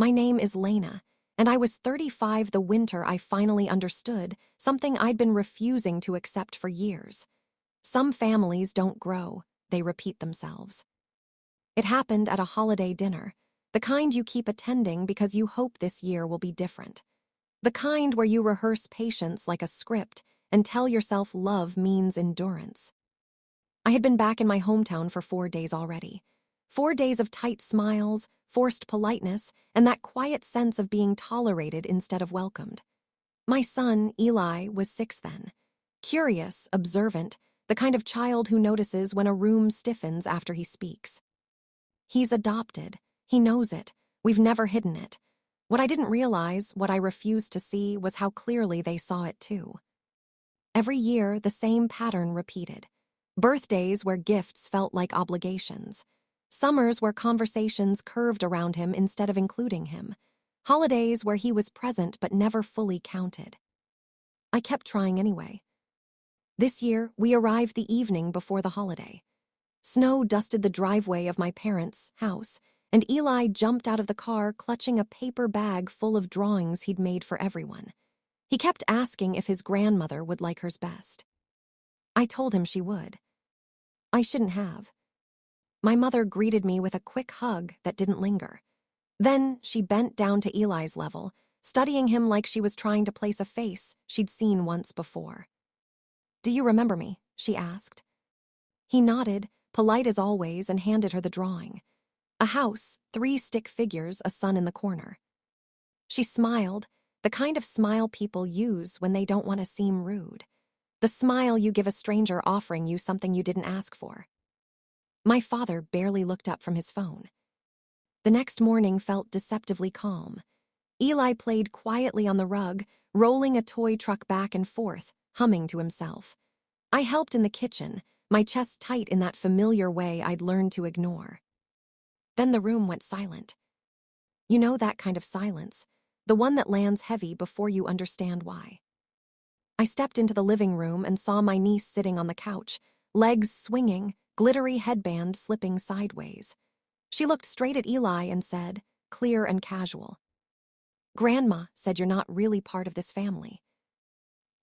My name is Lena, and I was 35 the winter I finally understood something I'd been refusing to accept for years. Some families don't grow, they repeat themselves. It happened at a holiday dinner, the kind you keep attending because you hope this year will be different. The kind where you rehearse patience like a script and tell yourself love means endurance. I had been back in my hometown for 4 days already. 4 days of tight smiles, forced politeness, and that quiet sense of being tolerated instead of welcomed. My son, Eli, was 6 then. Curious, observant, the kind of child who notices when a room stiffens after he speaks. He's adopted. He knows it. We've never hidden it. What I didn't realize, what I refused to see, was how clearly they saw it too. Every year, the same pattern repeated. Birthdays where gifts felt like obligations. Summers where conversations curved around him instead of including him. Holidays where he was present but never fully counted. I kept trying anyway. This year, we arrived the evening before the holiday. Snow dusted the driveway of my parents' house, and Eli jumped out of the car clutching a paper bag full of drawings he'd made for everyone. He kept asking if his grandmother would like hers best. I told him she would. I shouldn't have. My mother greeted me with a quick hug that didn't linger. Then she bent down to Eli's level, studying him like she was trying to place a face she'd seen once before. "Do you remember me?" she asked. He nodded, polite as always, and handed her the drawing. A house, 3 stick figures, a sun in the corner. She smiled, the kind of smile people use when they don't want to seem rude. The smile you give a stranger offering you something you didn't ask for. My father barely looked up from his phone. The next morning felt deceptively calm. Eli played quietly on the rug, rolling a toy truck back and forth, humming to himself. I helped in the kitchen, my chest tight in that familiar way I'd learned to ignore. Then the room went silent. You know that kind of silence, the one that lands heavy before you understand why. I stepped into the living room and saw my niece sitting on the couch, legs swinging, glittery headband slipping sideways. She looked straight at Eli and said, clear and casual, "Grandma said you're not really part of this family."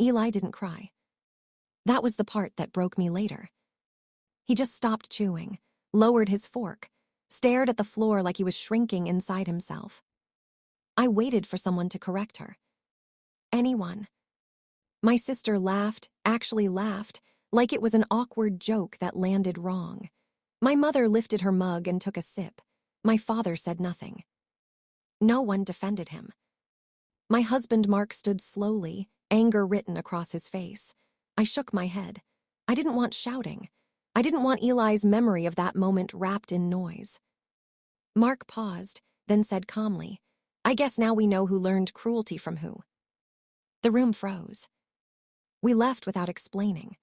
Eli didn't cry. That was the part that broke me later. He just stopped chewing, lowered his fork, stared at the floor like he was shrinking inside himself. I waited for someone to correct her. Anyone. My sister laughed, actually laughed, like it was an awkward joke that landed wrong. My mother lifted her mug and took a sip. My father said nothing. No one defended him. My husband Mark stood slowly, anger written across his face. I shook my head. I didn't want shouting. I didn't want Eli's memory of that moment wrapped in noise. Mark paused, then said calmly, "I guess now we know who learned cruelty from who." The room froze. We left without explaining.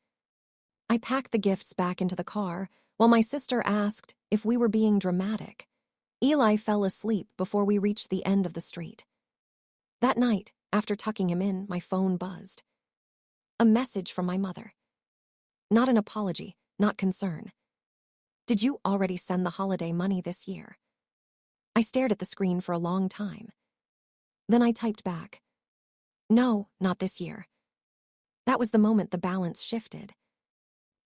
I packed the gifts back into the car, while my sister asked if we were being dramatic. Eli fell asleep before we reached the end of the street. That night, after tucking him in, my phone buzzed. A message from my mother. Not an apology, not concern. "Did you already send the holiday money this year?" I stared at the screen for a long time. Then I typed back, "No, not this year." That was the moment the balance shifted.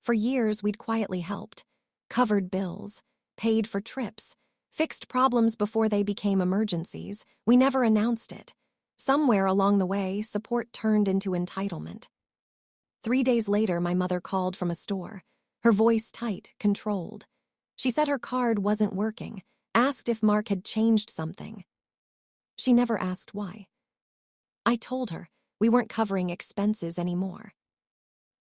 For years, we'd quietly helped, covered bills, paid for trips, fixed problems before they became emergencies. We never announced it. Somewhere along the way, support turned into entitlement. 3 days later, my mother called from a store, her voice tight, controlled. She said her card wasn't working, asked if Mark had changed something. She never asked why. I told her we weren't covering expenses anymore.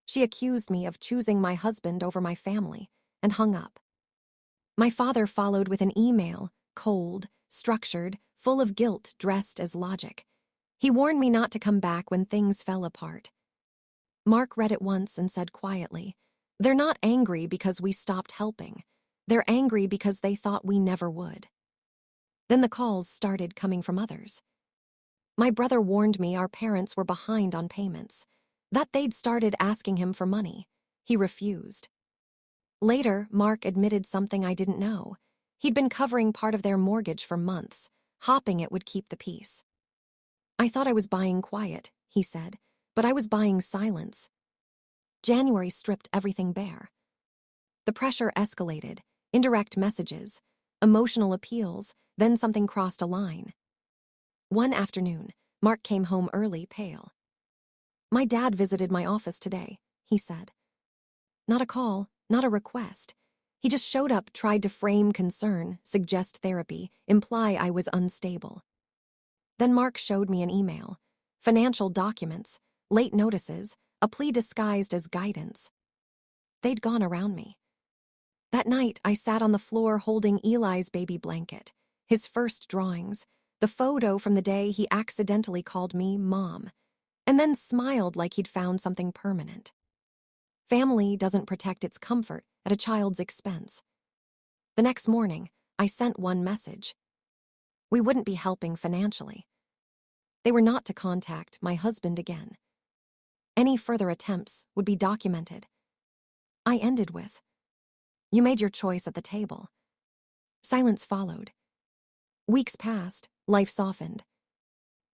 She accused me of choosing my husband over my family, and hung up. My father followed with an email, cold, structured, full of guilt dressed as logic. He warned me not to come back when things fell apart. Mark read it once and said quietly, "They're not angry because we stopped helping. They're angry because they thought we never would." Then the calls started coming from others. My brother warned me our parents were behind on payments, that they'd started asking him for money. He refused. Later, Mark admitted something I didn't know. He'd been covering part of their mortgage for months, Hopping it would keep the peace. I thought I was buying quiet, he said, but I was buying silence. January stripped everything bare. The pressure escalated, indirect messages, emotional appeals, then something crossed a line. One afternoon, Mark came home early, pale. "My dad visited my office today," he said. Not a call, not a request. He just showed up, tried to frame concern, suggest therapy, imply I was unstable. Then Mark showed me an email, financial documents, late notices, a plea disguised as guidance. They'd gone around me. That night, I sat on the floor holding Eli's baby blanket, his first drawings, the photo from the day he accidentally called me Mom, and then smiled like he'd found something permanent. Family doesn't protect its comfort at a child's expense. The next morning, I sent one message. We wouldn't be helping financially. They were not to contact my husband again. Any further attempts would be documented. I ended with, "You made your choice at the table." Silence followed. Weeks passed, life softened.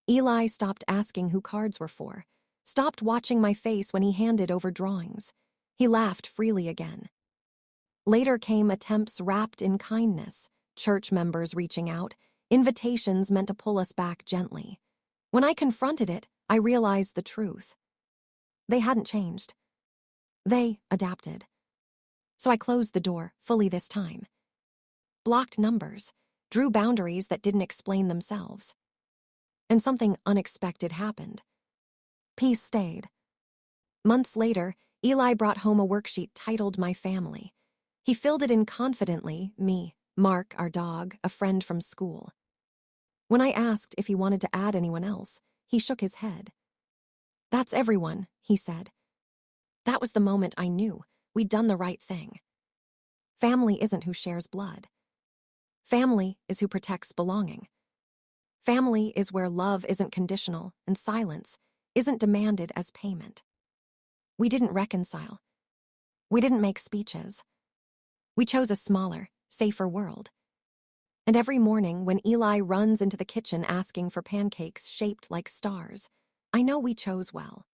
Eli stopped asking who cards were for, stopped watching my face when he handed over drawings. He laughed freely again. Later came attempts wrapped in kindness, church members reaching out, invitations meant to pull us back gently. When I confronted it, I realized the truth. They hadn't changed. They adapted. So I closed the door, fully this time. Blocked numbers, drew boundaries that didn't explain themselves. And something unexpected happened. Peace stayed. Months later, Eli brought home a worksheet titled My Family. He filled it in confidently, me, Mark, our dog, a friend from school. When I asked if he wanted to add anyone else, he shook his head. "That's everyone," he said. That was the moment I knew we'd done the right thing. Family isn't who shares blood. Family is who protects belonging. Family is where love isn't conditional and silence isn't demanded as payment. We didn't reconcile. We didn't make speeches. We chose a smaller, safer world. And every morning when Eli runs into the kitchen asking for pancakes shaped like stars, I know we chose well.